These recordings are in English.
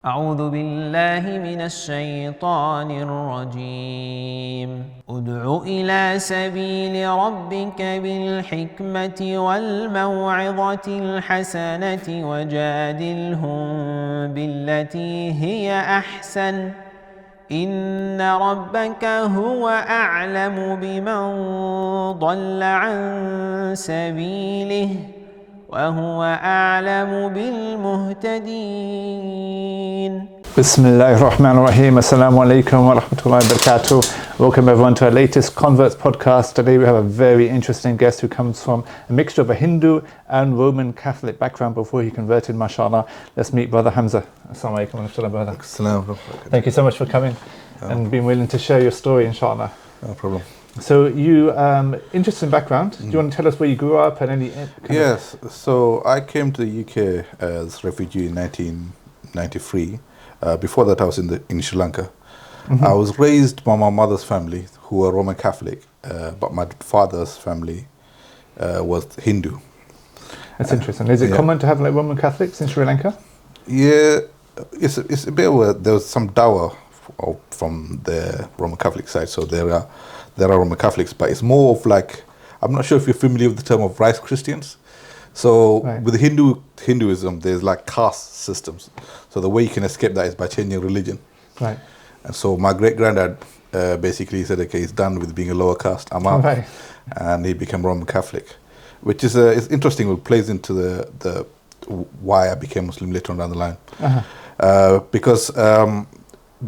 أعوذ بالله من الشيطان الرجيم ادع إلى سبيل ربك بالحكمة والموعظة الحسنة وجادلهم بالتي هي أحسن إن ربك هو أعلم بمن ضل عن سبيله وهو أعلم بالمهتدين. Bismillahirrahmanirrahim. Assalamu alaikum wa rahmatullahi wa barakatuh. Welcome everyone to our latest Converts podcast. Today we have a very interesting guest who comes from a mixture of a Hindu and Roman Catholic background before he converted, mashallah. Let's meet Brother Hamza. Assalamu alaikum wa rahmatullahi wa barakatuh. Thank you so much for coming and being willing to share your story, inshallah. No problem. So you, interesting background. Do you want to tell us where you grew up and any... Yes, so I came to the UK as refugee in 1993. Before that I was in Sri Lanka. Mm-hmm. I was raised by my mother's family who were Roman Catholic, but my father's family was Hindu. That's interesting. Is it common to have like Roman Catholics in Sri Lanka? Yeah, it's a bit where there was some dower from the Roman Catholic side, so there are Roman Catholics, but it's more of like, I'm not sure if you're familiar with the term of rice Christians. So with Hinduism, there's like caste systems. So the way you can escape that is by changing religion. Right. And so my great-granddad basically said, okay, he's done with being a lower caste, I'm out. Right. And he became Roman Catholic, which is it's interesting. It plays into the why I became Muslim later on down the line. Uh-huh. Because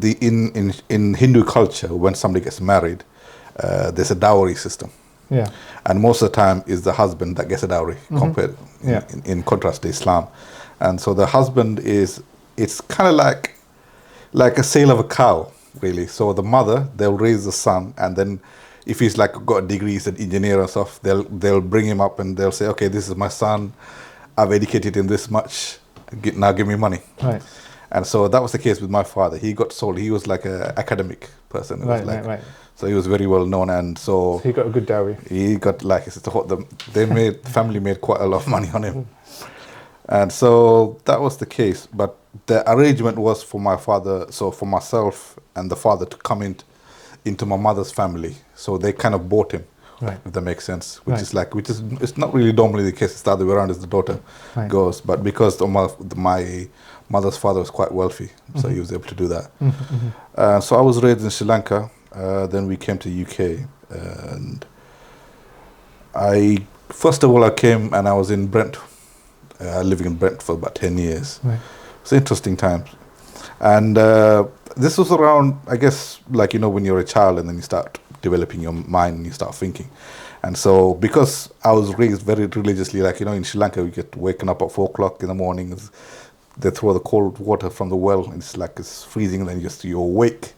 in Hindu culture, when somebody gets married, there's a dowry system. Yeah. And most of the time is the husband that gets a dowry, compared in contrast to Islam. And so the husband it's kind of like a sale of a cow, really. So the mother, they'll raise the son, and then if he's like got a degree, he's an engineer and stuff, they'll bring him up and they'll say, okay, this is my son, I've educated him this much, now give me money. Right. And so that was the case with my father. He got sold. He was like an academic person. Right. So he was very well known, and so he got a good dowry. He got like the family made quite a lot of money on him, and so that was the case. But the arrangement was for my father, so for myself and the father to come into my mother's family. So they kind of bought him, right, if that makes sense. It's not really normally the case. It's the other way around as the daughter goes. But because my mother's father was quite wealthy, so he was able to do that. So I was raised in Sri Lanka. Then we came to UK, and first of all I came and I was in Brent, living in Brent for about 10 years. Right. It's interesting times, and this was around, I guess, like, when you're a child and then you start developing your mind and you start thinking. And so because I was raised very religiously, like, in Sri Lanka we get waken up at 4 o'clock in the morning, they throw the cold water from the well, and it's freezing, and then you're awake.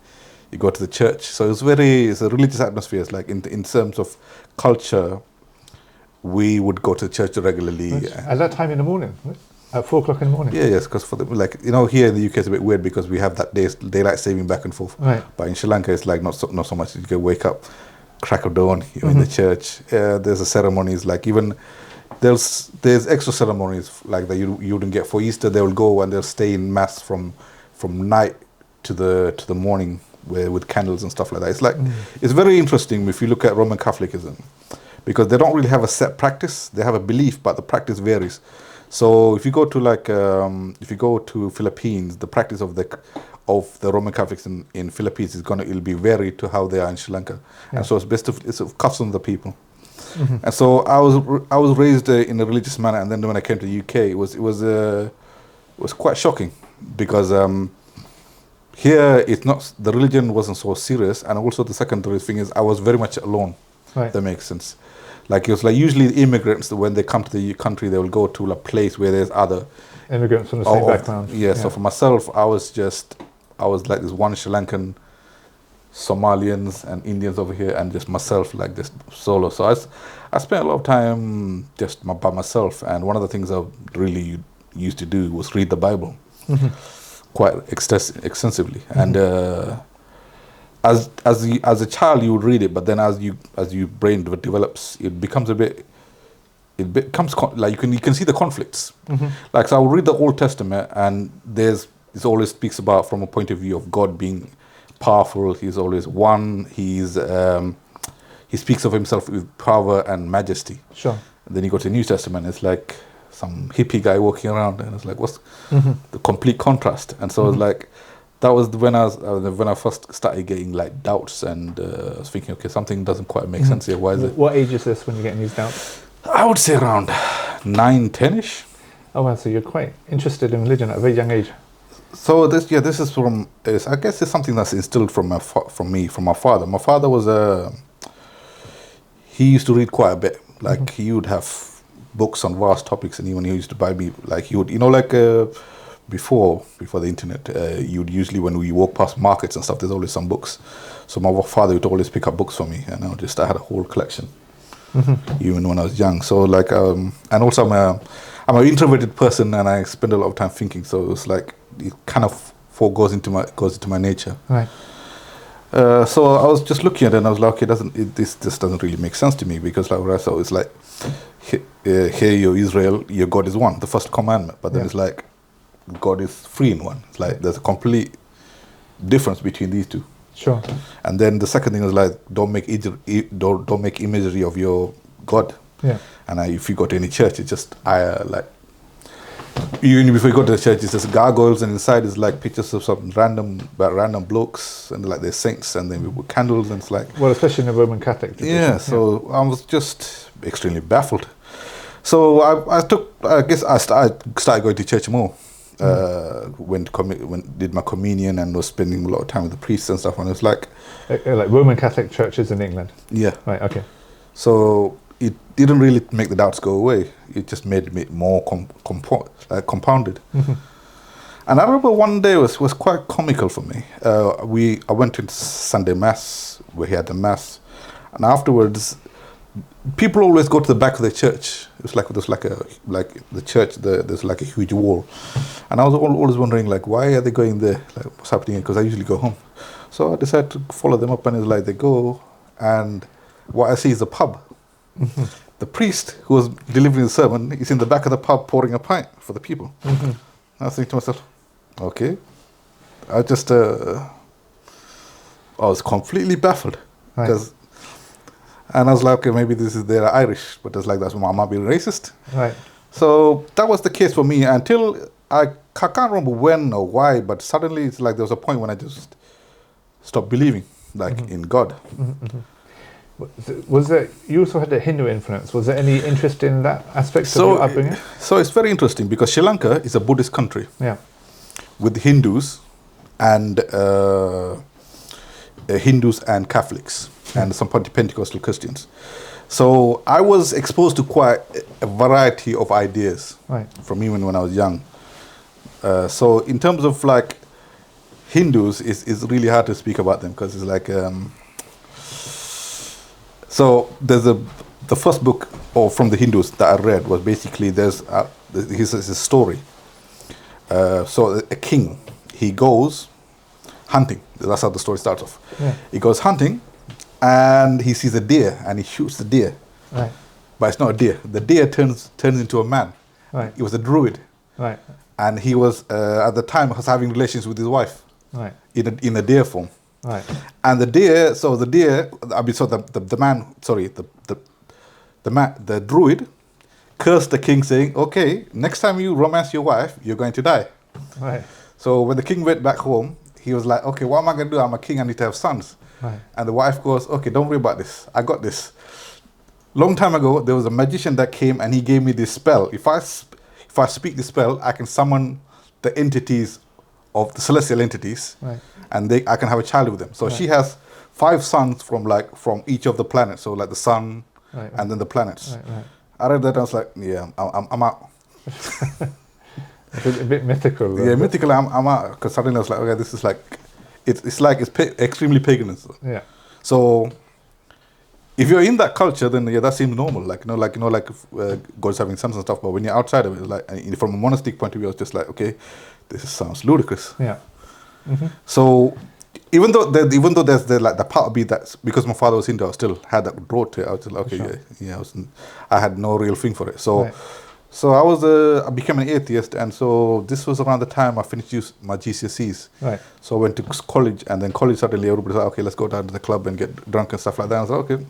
You go to the church, so it's a religious atmosphere. It's like in terms of culture, we would go to church regularly. At that time in the morning, at 4 o'clock in the morning. Yeah, yes, because here in the UK it's a bit weird because we have that daylight saving back and forth. Right. But in Sri Lanka it's like not so much. You can wake up, crack of dawn, you're in the church. There's a ceremonies, like even there's extra ceremonies like that you wouldn't get for Easter. They will go and they'll stay in mass from night to the morning, with candles and stuff like that. It's like it's very interesting if you look at Roman Catholicism, because they don't really have a set practice. They have a belief, but the practice varies. So if you go to Philippines, the practice of the Roman Catholics in Philippines it'll be varied to how they are in Sri Lanka. Yeah. And so it's a custom of the people. Mm-hmm. And so I was raised in a religious manner, and then when I came to the UK, it was quite shocking because here the religion wasn't so serious, and also the secondary thing is I was very much alone. Right. That makes sense. Like it was like usually the immigrants, when they come to the country, they will go to a place where there's other immigrants from the same background. Yeah. So for myself, I was like this one Sri Lankan, Somalians and Indians over here, and just myself, like this solo. So I spent a lot of time just by myself, and one of the things I really used to do was read the Bible. Mm-hmm. Quite extensively, and as a child you would read it, but then as your brain develops, it becomes like you can see the conflicts. Mm-hmm. Like, so I would read the Old Testament, and there's It always speaks about from a point of view of God being powerful. He's always one. He speaks of himself with power and majesty. Sure. And then you go to the New Testament, it's like some hippie guy walking around, and it's like, what's the complete contrast? And so it's like, that was when I first started getting like doubts, and I was thinking, okay, something doesn't quite make sense here. Why is it? What age is this when you're getting these doubts? I would say around 9, 10-ish. Oh wow, so you're quite interested in religion at a very young age. So this is from, I guess it's something that's instilled from my father. My father was he used to read quite a bit. Like he would have books on vast topics, and even he used to buy me, like he would, before the internet, you'd usually, when we walk past markets and stuff, there's always some books. So my father would always pick up books for me, and I had a whole collection, even when I was young. So like, and also I'm an introverted person, and I spend a lot of time thinking. So it's like it kind of goes into my nature. Right. So I was just looking at it, and I was like, okay, this doesn't really make sense to me, because like what I saw is like, here you're Israel, your God is one, the first commandment. But then it's like, God is three in one. It's like there's a complete difference between these two. Sure. And then the second thing is like, don't make imagery of your God. Yeah. And if you go to any church, it's just even before you go to the church, it's just gargoyles, and inside is like pictures of some random blokes, and like they're saints, and then with candles, and it's like, well, especially in the Roman Catholic tradition. Yeah. So I was just extremely baffled. So I started going to church more. When did my communion, and was spending a lot of time with the priests and stuff, and it's like Roman Catholic churches in England. Yeah. Right. Okay. So it didn't really make the doubts go away. It just made it more compounded. And I remember one day was quite comical for me. I went to Sunday Mass, where he had the Mass, and afterwards, people always go to the back of the church. It's like there's the church. There's like a huge wall, and I was always wondering, like, why are they going there? Like, what's happening? Because I usually go home, so I decided to follow them up, and it's like they go, and what I see is a pub. The priest who was delivering the sermon is in the back of the pub pouring a pint for the people. I was thinking to myself, okay, I was completely baffled, because. And I was like, okay, maybe they're Irish, but it's like, that's why I might be racist. Right. So that was the case for me until I can't remember when or why, but suddenly it's like there was a point when I just stopped believing, in God. Was there, you also had a Hindu influence, was there any interest in that aspect of your upbringing? So it's very interesting, because Sri Lanka is a Buddhist country. Yeah. With Hindus and Catholics. And some Pentecostal Christians. So I was exposed to quite a variety of ideas from even when I was young. So in terms of like Hindus, it's really hard to speak about them, because it's like, so there's the first book from the Hindus that I read was basically, there's a story. So a king, he goes hunting. That's how the story starts off. Yeah. He goes hunting, and he sees a deer, and he shoots the deer. Right. But it's not a deer. The deer turns into a man. Right. He was a druid. Right. And he was at the time was having relations with his wife. Right. In a deer form. Right. And the druid cursed the king, saying, okay, next time you romance your wife, you're going to die. Right. So when the king went back home, he was like, okay, what am I going to do? I'm a king, I need to have sons. Right. And the wife goes, okay, don't worry about this. I got this. Long time ago, there was a magician that came, and he gave me this spell. If I speak the spell, I can summon the entities of the celestial entities, and I can have a child with them. So she has 5 sons from each of the planets. So like the sun, and then the planets. Right. I read that, and I was like, yeah, I'm out. It's a bit mythical. Yeah, mythical. I'm out, because suddenly I was like, okay, this is like. It's extremely pagan. Yeah. So if you're in that culture, then that seems normal. God's having sons and stuff. But when you're outside of it, from a monastic point of view, it's just like, okay, this sounds ludicrous. Yeah. So even though there's the part of me that's, because my father was Hindu, I still had that draw to it. I was like, okay, sure. I had no real thing for it. So So I became an atheist, and so this was around the time I finished my GCSEs. Right. So I went to college, and then college suddenly everybody said, okay, let's go down to the club and get drunk and stuff like that. I was like, okay,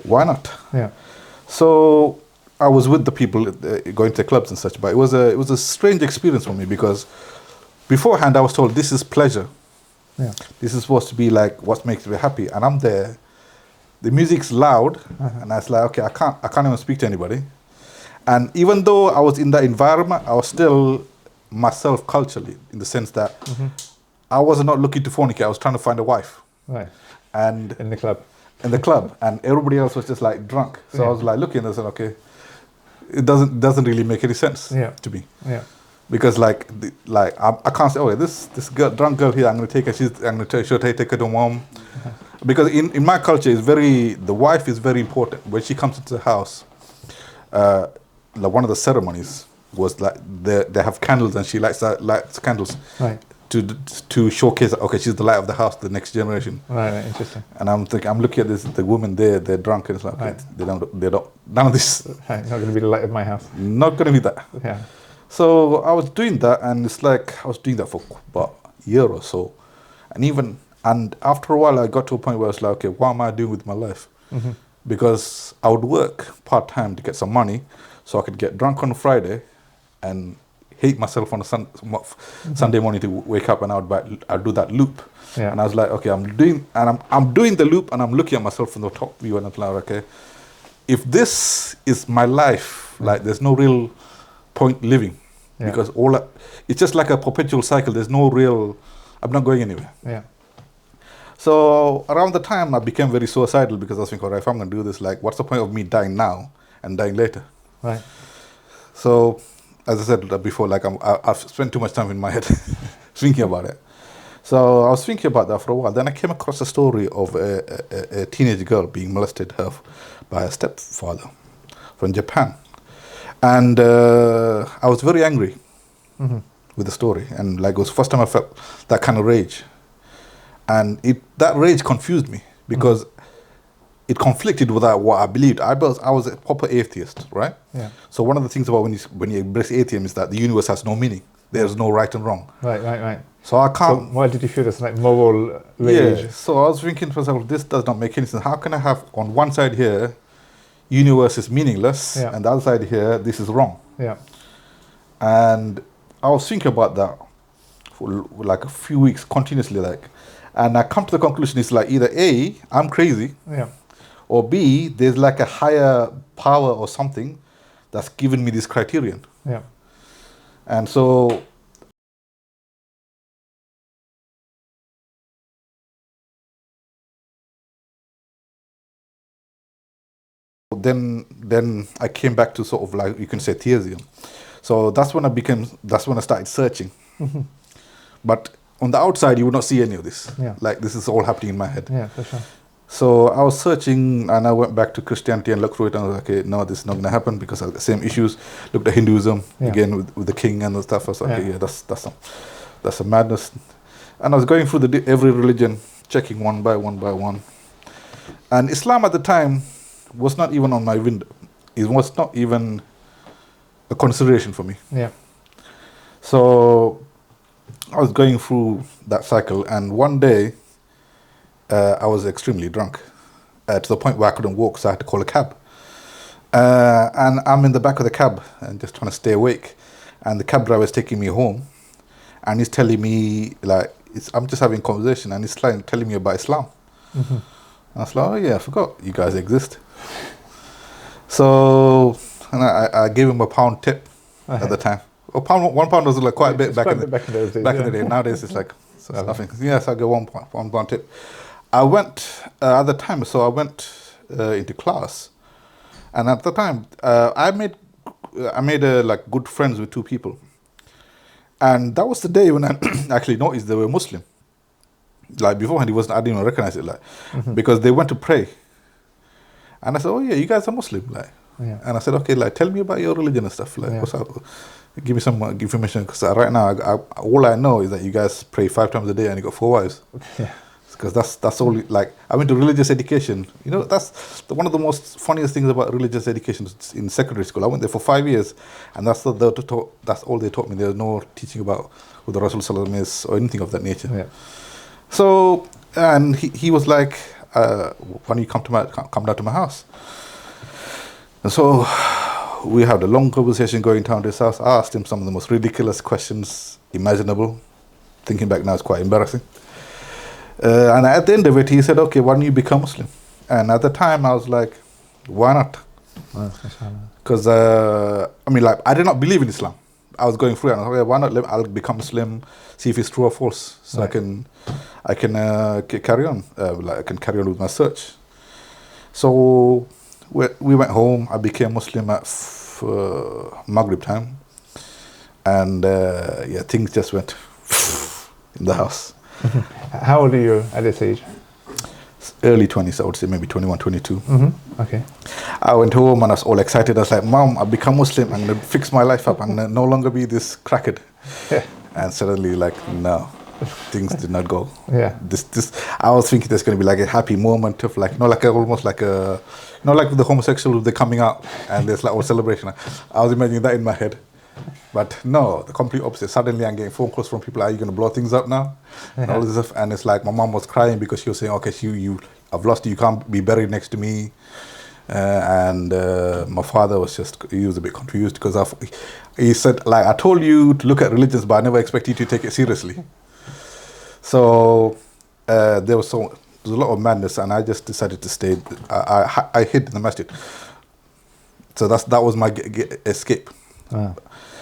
why not? Yeah. So I was with the people going to clubs and such, but it was a strange experience for me because beforehand I was told this is pleasure. Yeah. This is supposed to be like what makes me happy, and I'm there. The music's loud, and I was like, okay, I can't even speak to anybody. And even though I was in that environment, I was still myself culturally, in the sense that I was not looking to fornicate. I was trying to find a wife. Right. And in the club. And everybody else was just like drunk. So I was like looking and I said, okay, it doesn't really make any sense to me. Yeah. Because I can't say, oh, this drunk girl here, I'm going to take her. I'm going to take her to mom. Because in my culture, the wife is very important. When she comes into the house, one of the ceremonies was like they have candles, and she lights candles to showcase, okay, she's the light of the house, the next generation. Right, interesting. And I'm looking at the women there, they're drunk, and it's like, okay, they don't, none of this. Right, not going to be the light of my house. Not going to be that. Yeah. So I was doing that, and it's like I was doing that for about a year or so, and after a while I got to a point where I was like, okay, what am I doing with my life? Because I would work part-time to get some money so I could get drunk on a Friday and hate myself on a Sunday morning to wake up, and I'd do that loop. Yeah. And I was like, okay, I'm doing the loop, and I'm looking at myself from the top view, and I'm like, okay, if this is my life, like there's no real point living, because it's just like a perpetual cycle. There's no real, I'm not going anywhere. Yeah. So around the time I became very suicidal, because I was thinking, all right, if I'm going to do this, like, what's the point of me dying now and dying later? Right. So, as I said before, like I've spent too much time in my head thinking about it. So I was thinking about that for a while. Then I came across a story of a teenage girl being molested by a stepfather from Japan. And I was very angry with the story. And like it was the first time I felt that kind of rage. And that rage confused me because it conflicted with what I believed. I was a proper atheist, right? Yeah. So one of the things about when you embrace atheism is that the universe has no meaning. There's no right and wrong. Right. So I can't. So why did you feel this like moral rage? Yeah. So I was thinking to myself, this does not make any sense. How can I have on one side here, universe is meaningless, and the other side here, this is wrong? Yeah. And I was thinking about that for like a few weeks continuously, and I come to the conclusion it's like either A, I'm crazy, or B, there's like a higher power or something that's given me this criterion. Yeah. And so then I came back to sort of like, you can say, theism. So that's when I started searching. But on the outside, you would not see any of this. Yeah. Like this is all happening in my head. Yeah, for sure. So I was searching, and I went back to Christianity and looked through it, and I was like, okay, no, this is not going to happen because I have the same issues. Looked at Hinduism again with the king and the stuff. I was like, okay, that's a madness. And I was going through every religion, checking one by one. And Islam at the time was not even on my window. It was not even a consideration for me. Yeah. So I was going through that cycle, and one day I was extremely drunk to the point where I couldn't walk, so I had to call a cab. And I'm in the back of the cab and just trying to stay awake. And the cab driver is taking me home, and he's telling me, like, I'm just having a conversation, and he's telling me about Islam. I was like, oh yeah, I forgot you guys exist. So, and I gave him £1 tip at the time. £1 was like quite a bit back in the day. Nowadays it's like nothing. Yes, I got £1 tip. I went at the time, so I went into class, and at the time I made like good friends with two people, and that was the day when I actually noticed they were Muslim. Like beforehand, I didn't even recognize it, because they went to pray, and I said, "Oh yeah, you guys are Muslim," and I said, "Okay, like tell me about your religion and stuff. Like, what's up? Give me some information, because right now all I know is that you guys pray 5 times a day and you got 4 wives." Yeah. because that's all. Like I went to religious education. That's one of the most funniest things about religious education in secondary school. I went there for 5 years, and that's all they taught me. There's no teaching about who the Rasul Sallallahu Alaihi Wasallam is or anything of that nature. Yeah. So, and he was like, "Why don't you come down to my house?" And so we had a long conversation going down to his house. I asked him some of the most ridiculous questions imaginable. Thinking back now, it's quite embarrassing. And at the end of it, he said, "Okay, why don't you become Muslim?" And at the time, I was like, "Why not?" Because I did not believe in Islam. I was going through it, and I was like, "Why not? I'll become Muslim, see if it's true or false, so right. I can carry on. I can carry on with my search." So we went home. I became Muslim at Maghrib time, and things just went in the house. How old are you at this age? Early 20s, I would say, maybe 21, 22. Mm-hmm. Okay. I went home and I was all excited. I was like, "Mom, I've become Muslim. I'm going to fix my life up. I'm going to no longer be this crackhead." And suddenly, no, things did not go. Yeah. I was thinking there's going to be like a happy moment of almost like with the homosexuals, they're coming out and there's like all celebration. I was imagining that in my head. But no, the complete opposite. Suddenly I'm getting phone calls from people, "Are you going to blow things up now?" And all this stuff. And it's like my mom was crying because she was saying, "Okay, I've lost you. You can't be buried next to me." And my father he was a bit confused because he said, like, "I told you to look at religions, but I never expect you to take it seriously." So there was a lot of madness, and I just decided to stay. I hid in the masjid. So that was my escape. Wow.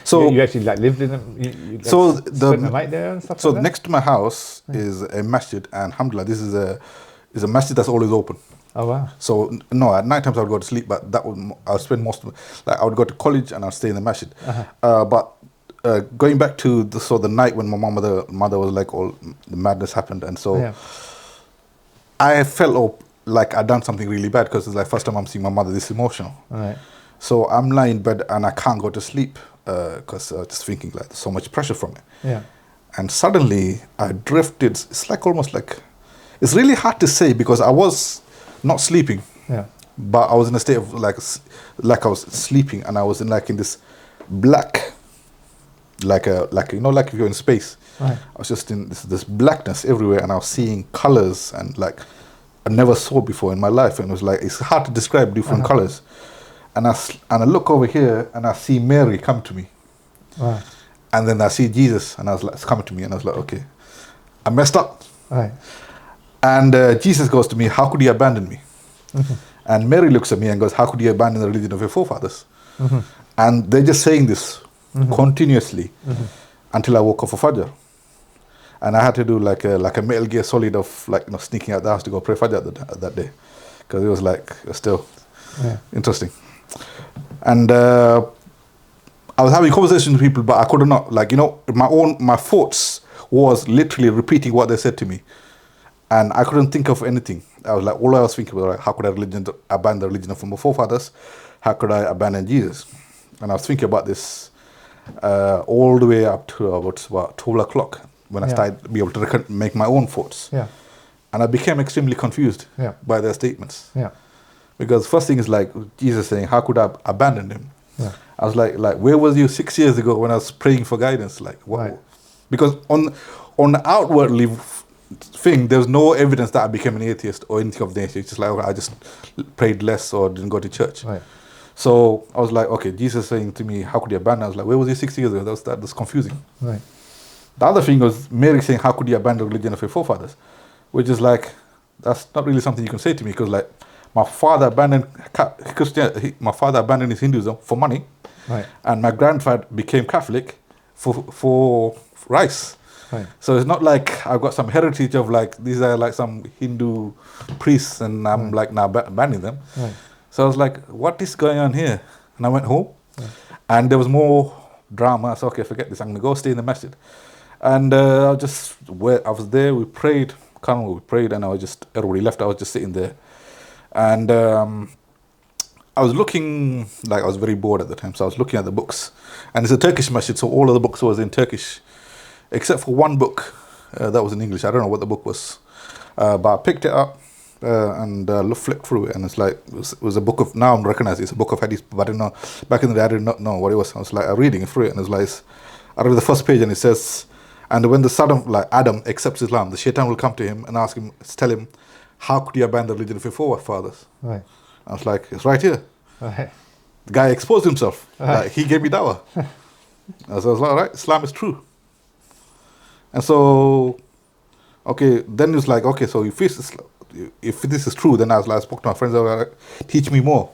So you actually lived in it. Spent the night there and stuff. So like next to my house is a masjid, and alhamdulillah, this is a masjid that's always open. Oh wow! So no, at night times I would go to sleep, but I would spend most of I would go to college and I'd stay in the masjid. But going back to the night when my mother was like all the madness happened, and so I felt like I'd done something really bad because it's like first time I'm seeing my mother this emotional. Right. So I'm lying in bed and I can't go to sleep because just thinking like there's so much pressure from it. Yeah. And suddenly I drifted. It's like almost like, it's really hard to say because I was not sleeping. Yeah. But I was in a state of like I was sleeping, and I was in this black, like if you're in space. Right. I was just in this blackness everywhere, and I was seeing colors and like I never saw before in my life, and it was like it's hard to describe different colors. And I look over here and I see Mary come to me. Wow. And then I see Jesus, and I was like, it's coming to me, and I was like, okay, I messed up. Right. And Jesus goes to me, "How could you abandon me?" Mm-hmm. And Mary looks at me and goes, "How could you abandon the religion of your forefathers?" Mm-hmm. And they're just saying this continuously until I woke up for Fajr. And I had to do like a Metal Gear Solid of sneaking out the house to go pray Fajr that day. Because it was still interesting. And I was having conversations with people, but I could not, my thoughts was literally repeating what they said to me. And I couldn't think of anything. I was like, all I was thinking was how could I abandon the religion of my forefathers? How could I abandon Jesus? And I was thinking about this all the way up to about 12 o'clock when I started to be able to make my own thoughts. Yeah. And I became extremely confused by their statements. Yeah. Because first thing is like Jesus saying, how could I abandon him? Yeah. I was like, where was you 6 years ago when I was praying for guidance? Like, what? Right. Because on the outwardly thing, there's no evidence that I became an atheist or anything of the nature. It's just like, I just prayed less or didn't go to church. Right. So I was like, okay, Jesus saying to me, how could you abandon? I was like, where was you 6 years ago? That's confusing. Right. The other thing was Mary saying, how could you abandon the religion of your forefathers? Which is like, that's not really something you can say to me, because my father abandoned Christianity, my father abandoned his Hinduism for money, right, and my grandfather became Catholic for rice. Right. So it's not like I've got some heritage of these are some Hindu priests and I'm now abandoning them. Right. So I was like, what is going on here? And I went home, and there was more drama. I said, okay, forget this. I'm going to go stay in the masjid. And I was there, we prayed, and everybody left. I was just sitting there. And I was looking, I was very bored at the time, so I was looking at the books. And it's a Turkish masjid, so all of the books was in Turkish, except for one book that was in English. I don't know what the book was. But I picked it up and flipped through it, and it's like it was a book of, now I'm recognized it's a book of hadith, but I didn't know back in the day. I did not know what it was. I was like reading through it, and it's like I read the first page, and it says, and when the son of like Adam accepts Islam, the shaitan will come to him and ask him, tell him, how could you abandon the religion of your forefathers? Right. I was like, it's right here. Right. The guy exposed himself. Right. Like, he gave me dawah. And so I was like, all right, Islam is true. And so, okay, then it's like, okay, so if this is true, then I spoke to my friends, I was like, teach me more.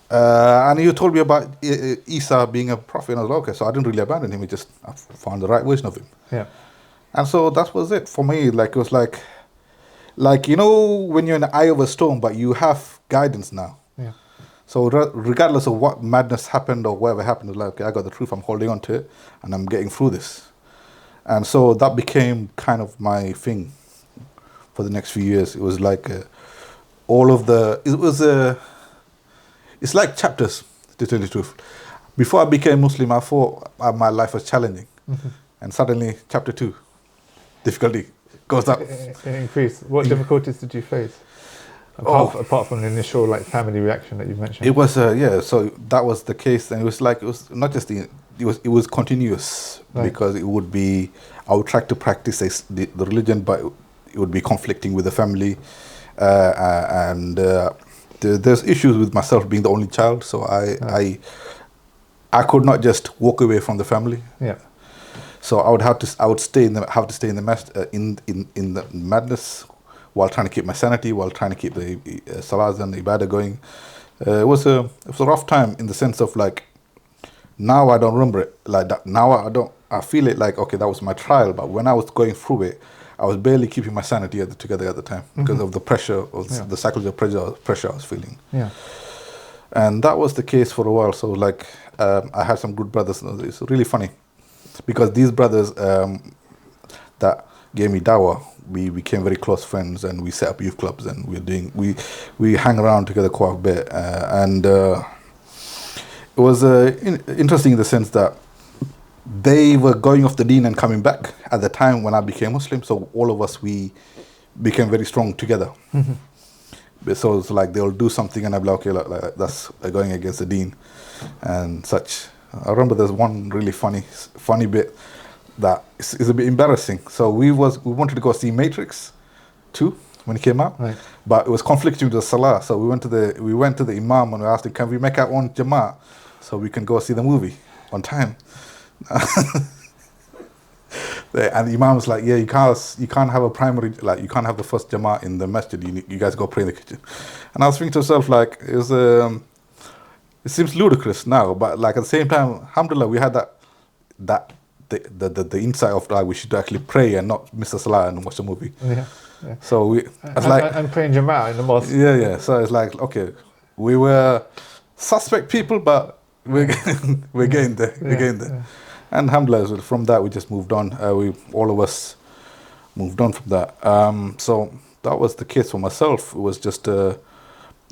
And you told me about Isa being a prophet, and I was like, okay, so I didn't really abandon him, I found the right version of him. Yeah. And so that was it for me. Like, it was like, you know, when you're in the eye of a storm, but you have guidance now. Yeah. So regardless of what madness happened or whatever happened, it's like, okay, I got the truth, I'm holding on to it, and I'm getting through this. And so that became kind of my thing for the next few years. It was like it's like chapters, to tell you the truth. Before I became Muslim, I thought my life was challenging. Mm-hmm. And suddenly, chapter 2, difficulty goes up. It increased. What difficulties did you face? Apart from the initial family reaction that you mentioned. It was, so that was the case. And it was not just it was continuous. Right. Because it would be, I would try to practice the religion, but it would be conflicting with the family. There's issues with myself being the only child, so I could not just walk away from the family. Yeah. So I would stay in the madness while trying to keep my sanity, while trying to keep the salahs and the ibadah going. It was a rough time in the sense of now I don't remember it like that. Now I feel it like, okay, that was my trial, but when I was going through it, I was barely keeping my sanity together at the time because of the pressure, the psychological pressure I was feeling. Yeah. And that was the case for a while. So I had some good brothers. It's really funny because these brothers that gave me dawah, we became very close friends, and we set up youth clubs, and we hang around together quite a bit. It was interesting in the sense that they were going off the deen and coming back at the time when I became Muslim. So all of us, we became very strong together. Mm-hmm. So it's like they'll do something and I'll be like, okay, that's going against the deen and such. I remember there's one really funny bit that is a bit embarrassing. So we wanted to go see Matrix 2 when it came out, right. But it was conflicting with the Salah. So we went to the Imam and we asked him, can we make our own Jamaat so we can go see the movie on time? And the Imam was like, yeah, you can't have a primary, you can't have the first Jamaat in the masjid, you guys go pray in the kitchen. And I was thinking to myself, it seems ludicrous now, but at the same time, alhamdulillah, we had the insight of we should actually pray and not miss the salah and watch the movie. Yeah. So and praying Jamaat in the mosque. Yeah. So it's like, okay, we were suspect people, but we're getting there. We're getting there. Yeah. And alhamdulillah, from that we just moved on. All of us moved on from that. So that was the case for myself. It was just, I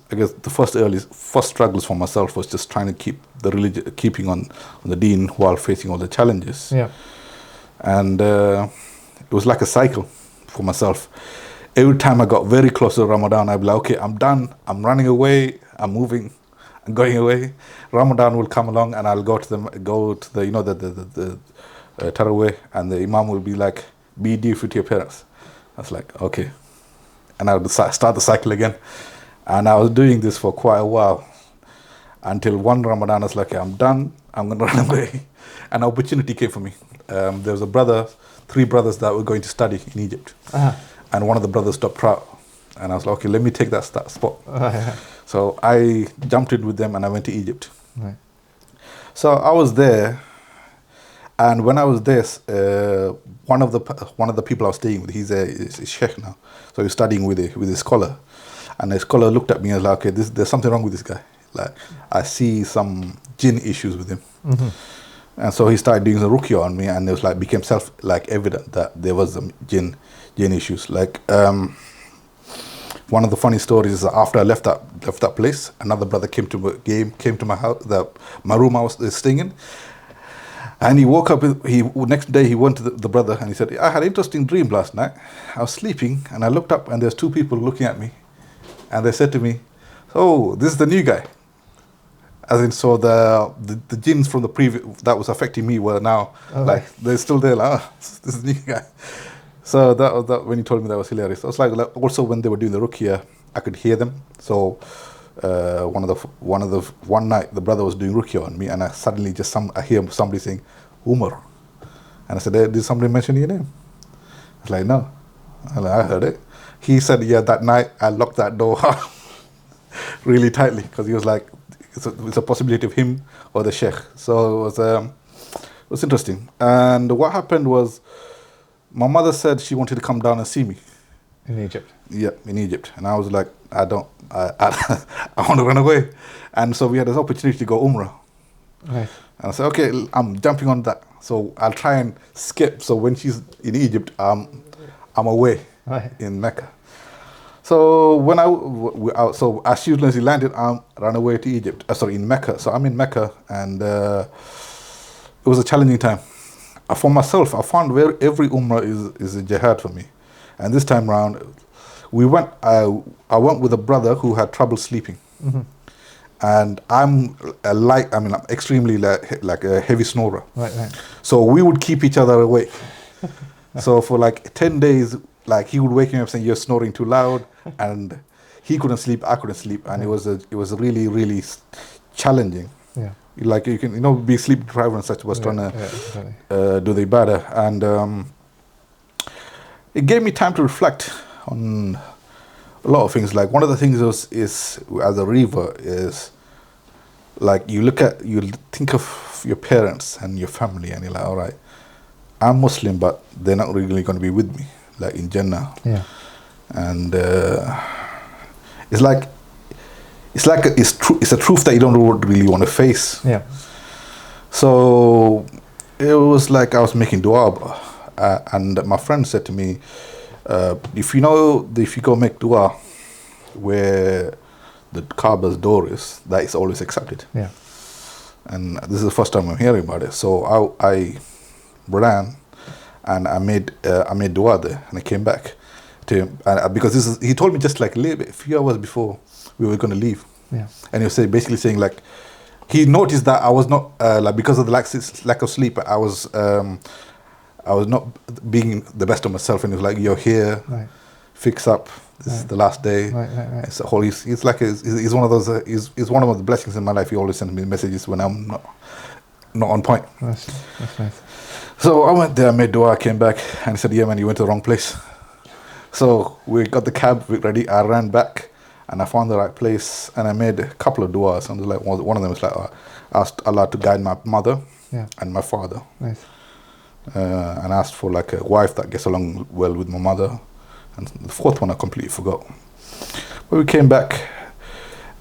guess the first struggles for myself was just trying to keep the religion, keeping on the deen while facing all the challenges. Yeah. And it was like a cycle for myself. Every time I got very close to Ramadan, I'd be like, okay, I'm done. I'm running away. I'm moving. I'm going away. Ramadan will come along, and I'll go to the Tarawih, and the Imam will be like, be dutiful to your parents. I was like, okay. And I would start the cycle again. And I was doing this for quite a while until one Ramadan I was like, okay, I'm done. I'm going to run away. An opportunity came for me. There was three brothers that were going to study in Egypt. Uh-huh. And one of the brothers stopped out. And I was like, okay, let me take that spot. Yeah. So I jumped in with them and I went to Egypt. Right. So I was there, and when I was there, one of the people I was staying with, he's a sheikh now, so he's studying with a scholar, and the scholar looked at me and was like, okay, there's something wrong with this guy. I see some jinn issues with him. Mm-hmm. And so he started doing the ruqya on me, and it was became evident that there was some jinn issues. One of the funny stories is after I left that place, another brother came to my house, my room I was staying in, And he woke up, next day he went to the brother and he said, I had an interesting dream last night. I was sleeping and I looked up and there's two people looking at me. And they said to me, oh, this is the new guy. As in, so the jinns from the previous, that was affecting me were now, like, they're still there, like, oh, this is the new guy. So that when he told me, that was hilarious. It was like also when they were doing the ruqya, I could hear them. So one night the brother was doing ruqya on me, and I suddenly I hear somebody saying Umar, and I said, did somebody mention your name? I was like, no. I heard it. He said, yeah, that night I locked that door really tightly because he was like, it's a possibility of him or the sheikh. So it was interesting. And what happened was, my mother said she wanted to come down and see me. In Egypt? Yeah, in Egypt. And I was like, I want to run away. And so we had this opportunity to go Umrah. Right. And I said, okay, I'm jumping on that. So I'll try and skip. So when she's in Egypt, I'm away in Mecca. So so as soon as he landed, I ran away to Egypt. In Mecca. So I'm in Mecca, and it was a challenging time. For myself, I found where every Umrah is a jihad for me. And this time round, I went with a brother who had trouble sleeping. Mm-hmm. And I'm extremely like a heavy snorer. Right. So we would keep each other awake. So for like 10 days, like he would wake me up saying, you're snoring too loud. And he couldn't sleep, I couldn't sleep. And it was really, really challenging. Yeah. Like you can, be sleep deprived and such, was trying to do the ibadah. And it gave me time to reflect on a lot of things. Like one of the things is as a reaver is like you think of your parents and your family and you're like, all right, I'm Muslim, but they're not really going to be with me, like in Jannah. Yeah. And it's a truth that you don't really want to face. Yeah. So it was like I was making dua, and my friend said to me, if you go make dua where the Kaaba's door is, that is always accepted. Yeah. And this is the first time I'm hearing about it. So I ran and I made dua there, and I came back to him because he told me just like a few hours before we were going to leave. Yeah. And he was basically saying like he noticed that I was not because of the lack of sleep, I was not being the best of myself, and he was like, you're here, right. Fix up, this is the last day. Right. So he's one of those he's one of the blessings in my life. He always sends me messages when I'm not on point. That's nice. So I went there, I made dua, I came back, and he said, yeah man, you went to the wrong place. So we got the cab ready, I ran back and I found the right place, and I made a couple of duas, and like one of them was like I asked Allah to guide my mother and my father. Nice. And asked for like a wife that gets along well with my mother, and the fourth one I completely forgot. But we came back,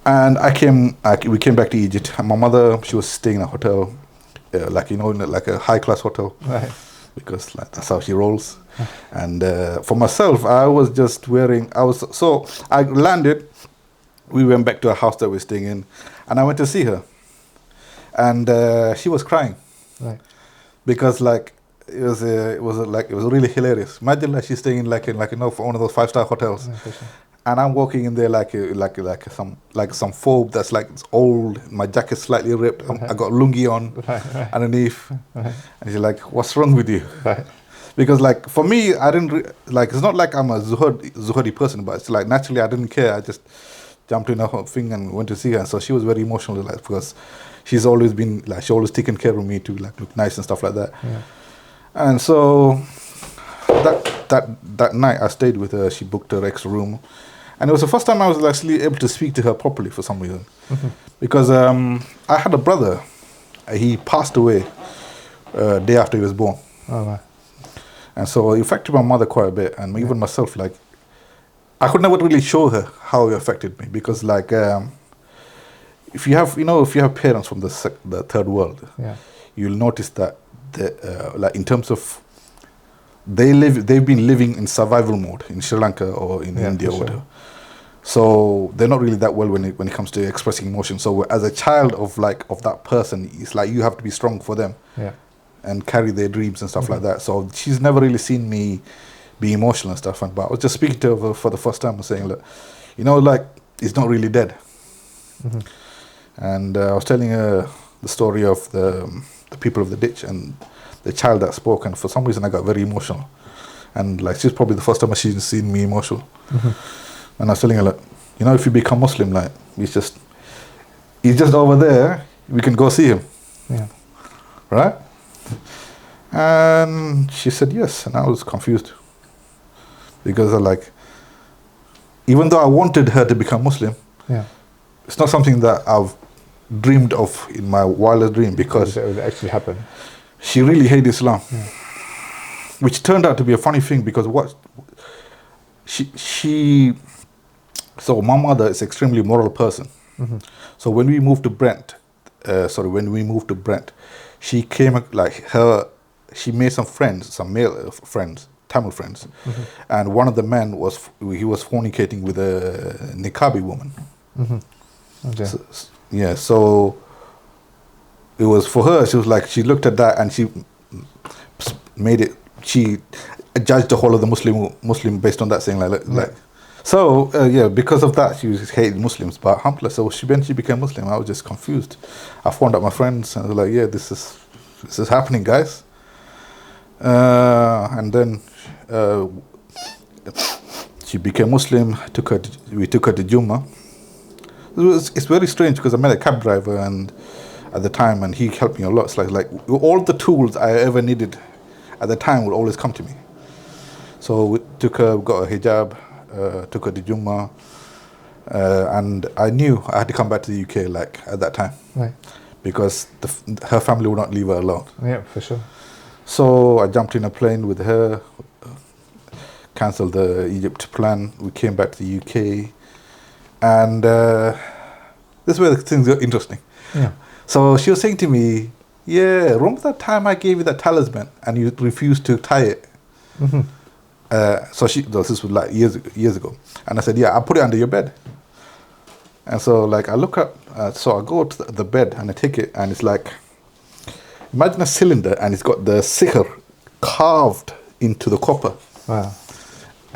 and we came back to Egypt, and my mother, she was staying in a hotel, like a high class hotel, right. Because like that's how she rolls. And for myself, I landed, we went back to a house that we were staying in, and I went to see her, and she was crying, right. Because like it was really hilarious. Imagine like she's staying in for one of those 5-star hotels, and I'm walking in there like some phobe that's like it's old. My jacket's slightly ripped. I got lungi on underneath, and she's like, "What's wrong with you?" Right. Because like for me, I didn't it's not like I'm a zuhudi person, but it's like naturally I didn't care. I just jumped in her thing and went to see her. And so she was very emotional, like, because she's always been like she always taken care of me to like look nice and stuff like that. Yeah. And so that night I stayed with her. She booked her extra room, and it was the first time I was actually able to speak to her properly for some reason. Mm-hmm. Because I had a brother. He passed away day after he was born. Oh, wow. And so it affected my mother quite a bit, and even myself. Like, I could never really show her how it affected me, because like if you have parents from the third world, you'll notice that like in terms of they've been living in survival mode in Sri Lanka or in India or whatever. So they're not really that well when it comes to expressing emotion. So as a child of that person, it's like you have to be strong for them. Yeah. and carry their dreams and stuff like that. So she's never really seen me be emotional and stuff. But I was just speaking to her for the first time and saying, look, you know, like, he's not really dead. And I was telling her the story of the people of the ditch and the child that spoke, and for some reason I got very emotional. And like, she's probably the first time she's seen me emotional. And I was telling her, like, you know, if you become Muslim, like, he's just over there, we can go see him. Yeah. Right? And she said yes, and I was confused. Because like, even though I wanted her to become Muslim, it's not something that I've dreamed of in my wildest dream, because it would actually happen. She really hated Islam, which turned out to be a funny thing, because so my mother is an extremely moral person. So when we moved to Brent, she came she made some friends, some male friends, Tamil friends, and one of the men was fornicating with a niqabi woman. Okay. So it was for her. She was like, she looked at that and she made it. She judged the whole of the Muslim based on that, saying like. So because of that, she was hating Muslims. But alhamdulillah, so when she became Muslim, I was just confused. I phoned up my friends and I was like, yeah, this is happening, guys. And then she became Muslim. We took her to Jummah. It's very strange, because I met a cab driver and at the time, and he helped me a lot. It's like all the tools I ever needed at the time would always come to me. So we took her, got a hijab, took her to Jummah, and I knew I had to come back to the UK like at that time, right? Because her family would not leave her alone. Yeah, for sure. So I jumped in a plane with her, cancelled the Egypt plan. We came back to the UK, and this is where the things got interesting. Yeah. So she was saying to me, yeah, remember that time I gave you that talisman and you refused to tie it? This was like years ago. And I said, yeah, I put it under your bed. And so like I look up, so I go to the bed and I take it, and it's like, imagine a cylinder and it's got the sihr carved into the copper. Wow.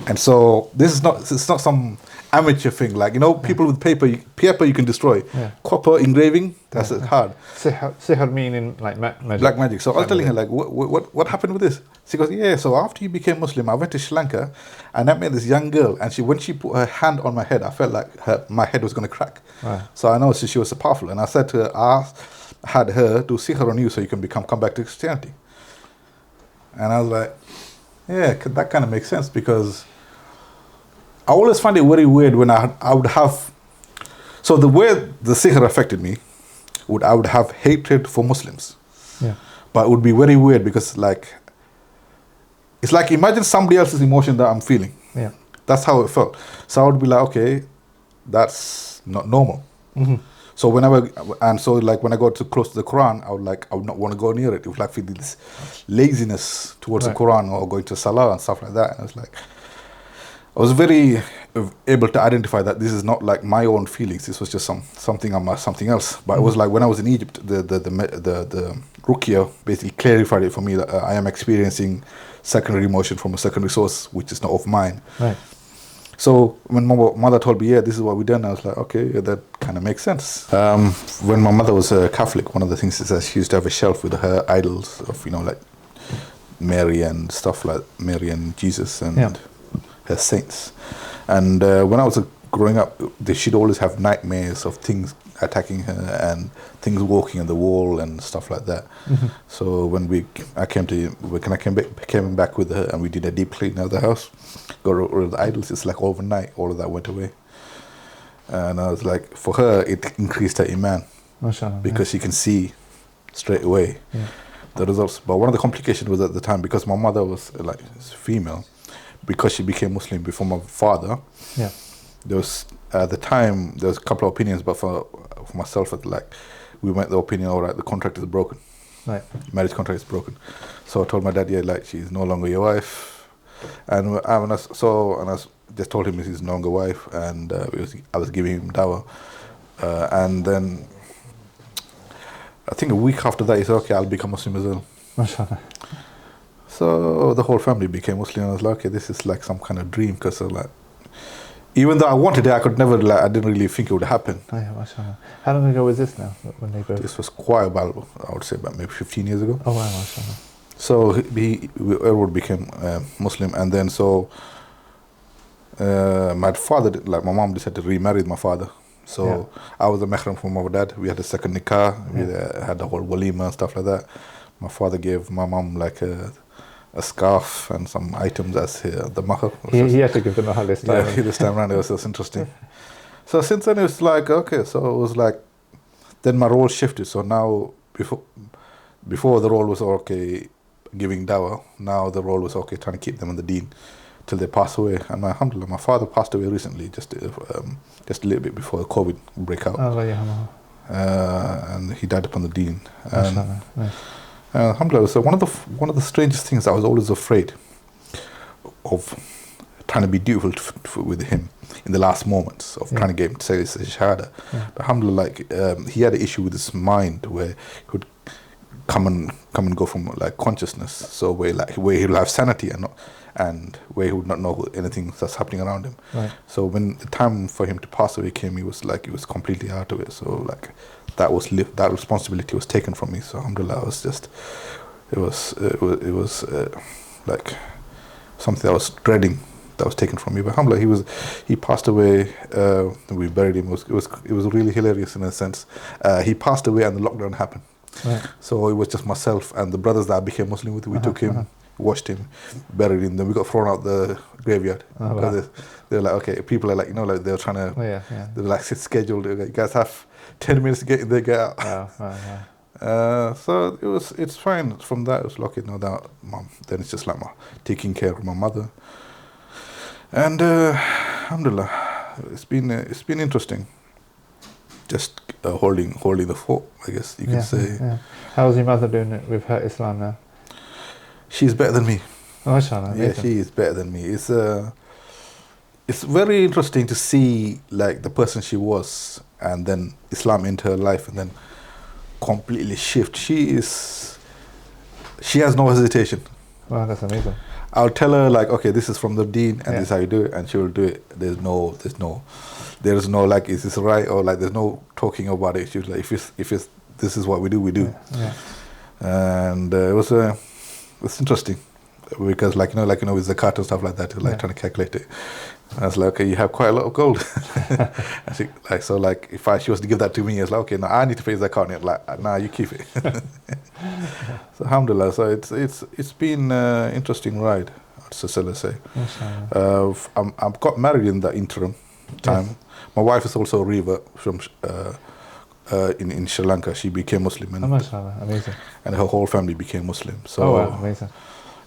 And so it's not some amateur thing, like, you know, people with paper you can destroy. Copper engraving, that's hard. Sihr meaning like magic. Black magic. So I was telling her, like, what happened with this? She goes, yeah, so after you became Muslim, I went to Sri Lanka and I met this young girl, and when she put her hand on my head, I felt like my head was going to crack. Wow. So I know she was so powerful, and I said to her, I had her do sihr on you so you can come back to Christianity. And I was like, yeah, that kind of makes sense, because I always find it very weird when I would have, so the way the sihr affected me, I would have hatred for Muslims. Yeah. But it would be very weird, because like, it's like, imagine somebody else's emotion that I'm feeling. Yeah. That's how it felt. So I would be like, okay, that's not normal. So when I got too close to the Quran, I would not want to go near it. It would like feel this laziness towards the Quran, or going to Salah and stuff like that. And it's like, I was very able to identify that this is not like my own feelings. This was just something else. But it was like when I was in Egypt, the Ruqya basically clarified it for me that I am experiencing secondary emotion from a secondary source, which is not of mine. Right. So when my mother told me, yeah, this is what we done, I was like, okay, yeah, that kind of makes sense. When my mother was a Catholic, one of the things is that she used to have a shelf with her idols of, you know, like Mary and stuff, like Mary and Jesus and her saints. And when I was growing up, she'd always have nightmares of things attacking her and things walking on the wall and stuff like that. So when I came back with her, and we did a deep clean of the house, got rid of the idols, it's like overnight all of that went away. And I was like, for her it increased her iman, because she can see straight away the results. But one of the complications was at the time, because my mother was like female, because she became Muslim before my father. There was at the time there was a couple of opinions, but for myself, we went the opinion, all right, the contract is broken. Right. Marriage contract is broken. So I told my dad, yeah, like, she's no longer your wife. And I just told him she's no longer wife, and I was giving him dawah. And then I think a week after that, he said, okay, I'll become Muslim as well. MashaAllah. So the whole family became Muslim. I was like, okay, this is like some kind of dream, because like, even though I wanted it, I could never, like, I didn't really think it would happen. Oh, yeah, MashaAllah. How long ago was this now, when they both? This was quite about, I would say, about maybe 15 years ago. Oh, wow, MashaAllah. So Edward became Muslim, and then so my father, like my mom, decided to remarry my father. So I was a mahram for my dad. We had a second nikah. We had the whole walima and stuff like that. My father gave my mom like a scarf and some items as the mahar. He had to give the mahar this time. Yeah, this time around it was just interesting. So since then it was like, okay, so it was like, then my role shifted. So now before the role was okay, giving dawah. Now the role was okay, trying to keep them in the deen till they pass away. And alhamdulillah, my father passed away recently, just a little bit before the COVID breakout. And he died upon the deen. And alhamdulillah, so one of the strangest things, I was always afraid of trying to be dutiful with him in the last moments of trying to get him to say this shahada. But alhamdulillah, like he had an issue with his mind where he could come and go from like consciousness, so where he'll have sanity and where he would not know anything that's happening around him. Right. So when the time for him to pass away came, he was completely out of it. So like that responsibility was taken from me. So alhamdulillah, it was like something I was dreading that was taken from me. But alhamdulillah, he passed away. We buried him. It was really hilarious in a sense. He passed away and the lockdown happened. Right. So it was just myself and the brothers that I became Muslim with. We took him, washed him, buried him. Then we got thrown out the graveyard. Because they're like, okay, people are like, like they're trying to, they're like, it's scheduled. You guys have 10 minutes to get in there, get out. So it's fine. From that, it was lucky. No doubt, mom. Then it's just like taking care of my mother. And alhamdulillah, it's been interesting. Just holding the fort, I guess you can say. Yeah. How's your mother doing with her Islam now? She's better than me. Oh, mashallah. Yeah, she is better than me. It's very interesting to see like the person she was, and then Islam into her life, and then completely shift. She has no hesitation. Wow, that's amazing. I'll tell her like, okay, this is from the deen, and this is how you do it, and she will do it. There's no like, is this right, or like, there's no talking about it. She was like, if it's this is what we do, we do. And it was interesting because like with zakat and stuff like that, like trying to calculate it. And I was like, okay, you have quite a lot of gold. I think like, so like if she was to give that to me, it's like, okay, now I need to pay zakat on it. Like, nah, you keep it. So alhamdulillah, so it's been an interesting ride, so say. I got married in the interim time. Yes. My wife is also a revert from in Sri Lanka. She became Muslim, and amazing. And her whole family became Muslim. So amazing.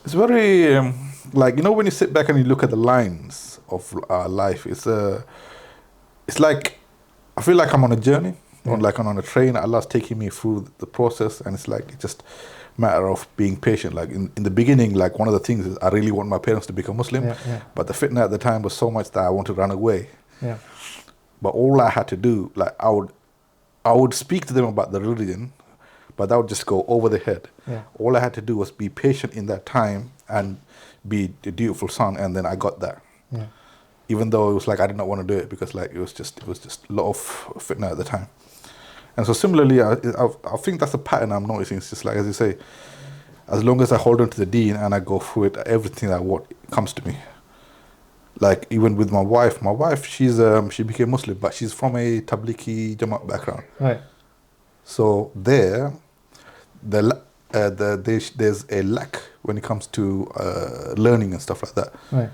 It's very like when you sit back and you look at the lines of our life, it's like I feel like I'm on a journey, on a train. Allah's taking me through the process, and it's just a matter of being patient. Like in the beginning, like one of the things is I really want my parents to become Muslim, but the fitna at the time was so much that I wanted to run away. But all I had to do, like I would speak to them about the religion, but that would just go over their head. All I had to do was be patient in that time and be a dutiful son, and then I got that. Even though it was like I did not want to do it because like it was just a lot of fitna at the time. And so similarly, I think that's a pattern I'm noticing. It's just like, as you say, as long as I hold on to the deen and I go through it, everything I want comes to me. Like even with my wife, she became Muslim, but she's from a Tablighi Jamaat background. Right. So there's a lack when it comes to learning and stuff like that. Right.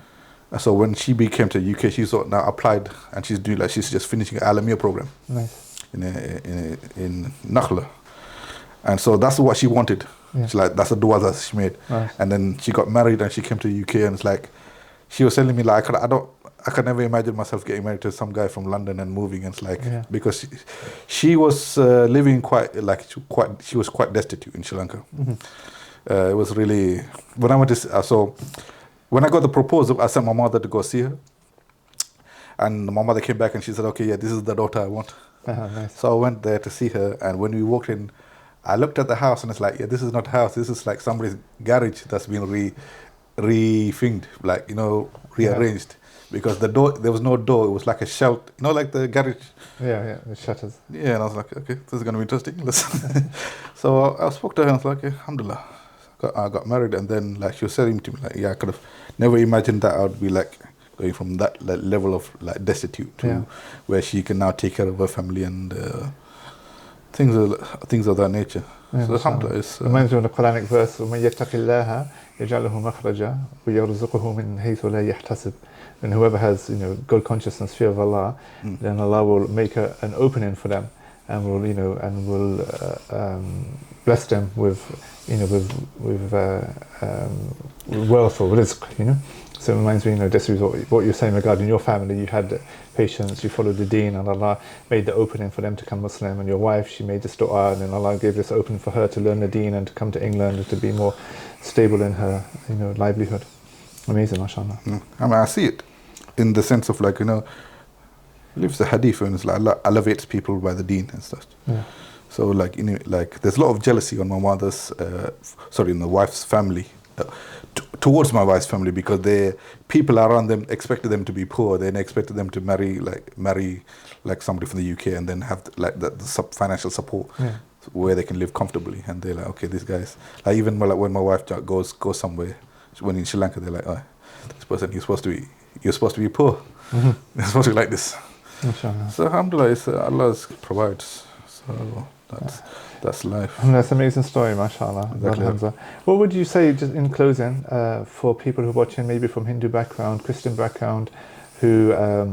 So when she came to the UK, she's now applied and she's just finishing an Alamia program. Nice. In Nakhla. And so that's what she wanted. She's like, that's the dua that she made. Nice. And then she got married and she came to the UK, and it's like, she was telling me like, I could never imagine myself getting married to some guy from London and moving. And it's like, because she was living she was quite destitute in Sri Lanka. It was really, when I went to, when I got the proposal, I sent my mother to go see her. And my mother came back and she said, okay, this is the daughter I want. Nice. So I went there to see her, and when we walked in, I looked at the house and it's like, yeah, this is not a house. This is like somebody's garage that's been re-thinged, like, rearranged. Because the door, there was no door. It was like a shelf, like the garage. Yeah, the shutters. Yeah, and I was like, okay, this is going to be interesting. Listen. So I spoke to her and I was like, okay, alhamdulillah. I got married, and then like she was saying to me, like, yeah, I could have never imagined that I would be like going from that level of like destitute to where she can now take care of her family and things of that nature. So alhamdulillah, it's reminds me of the Quranic verse, وَمَن يَتَّقِ اللَّهَ يَجْعَلْ لَهُ مَخْرَجًا وَيَرْزُقْهُ مِنْ حَيْثُ لَا يَحْتَسِبُ. And whoever has, good consciousness, fear of Allah, then Allah will make an opening for them, and will bless them with wealth or rizq. So it reminds me, this is what you're saying regarding your family. You had patience, you followed the deen, and Allah made the opening for them to become Muslim. And your wife, she made this dua, and then Allah gave this opening for her to learn the deen and to come to England and to be more stable in her, livelihood. Amazing, mashallah. I mean, I see it in the sense of like, lives the hadith, and it's like Allah elevates people by the deen and stuff. Yeah. So like, there's a lot of jealousy on my in the wife's family, towards my wife's family, because people around them expected them to be poor. They expected them to marry like somebody from the UK and then have like the financial support where they can live comfortably. And they're like, okay, these guys, like even when my wife goes somewhere, when in Sri Lanka, they're like, oh, this person, you're supposed to be poor. You're supposed to be like this. Inshallah. So alhamdulillah, Allah provides. So that's life. And that's an amazing story, mashallah. Exactly. Hamza. What would you say, just in closing, for people who are watching, maybe from Hindu background, Christian background, who are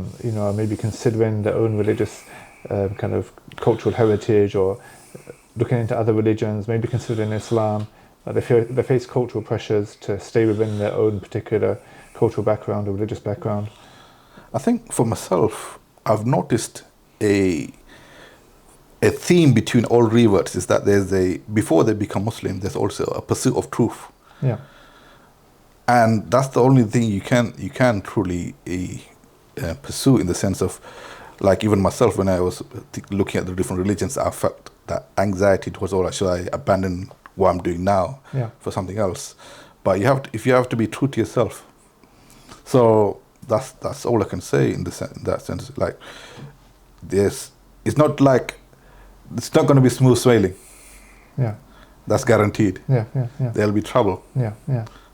maybe considering their own religious kind of cultural heritage, or looking into other religions, maybe considering Islam, they face cultural pressures to stay within their own particular cultural background or religious background? I think for myself, I've noticed a theme between all reverts is that before they become Muslim, there's also a pursuit of truth. Yeah. And that's the only thing you can truly pursue, in the sense of, like, even myself, when I was looking at the different religions, I felt that anxiety towards, all right, should I abandon what I'm doing now for something else? But if you have to be true to yourself. So that's all I can say in that sense. Like, it's not going to be smooth sailing. Yeah. That's guaranteed. Yeah. There'll be trouble. Yeah.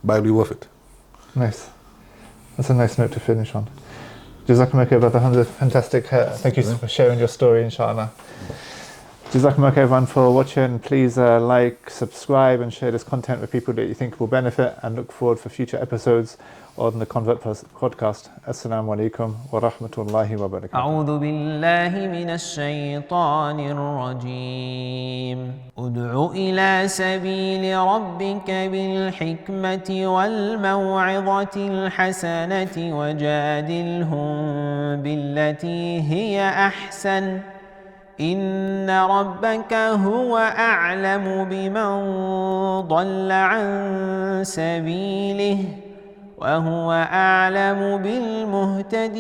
But it'll be worth it. Nice. That's a nice note to finish on. Jazakumullah khair, Brother Hamza. Fantastic. Thank you for sharing your story, inshallah. Jazakumullah khair, everyone, for watching. Please like, subscribe, and share this content with people that you think will benefit, and look forward for future episodes on the Convert podcast. Assalamu alaikum wa rahmatullahi wa barakatuh. أعوذ بالله من الشيطان الرجيم ادع إلى سبيل ربك بالحكمة والموعظة الحسنة وجادلهم بالتي هي أحسن إن ربك هو أعلم بمن ضل عن سبيله وهو أعلم بالمهتدين.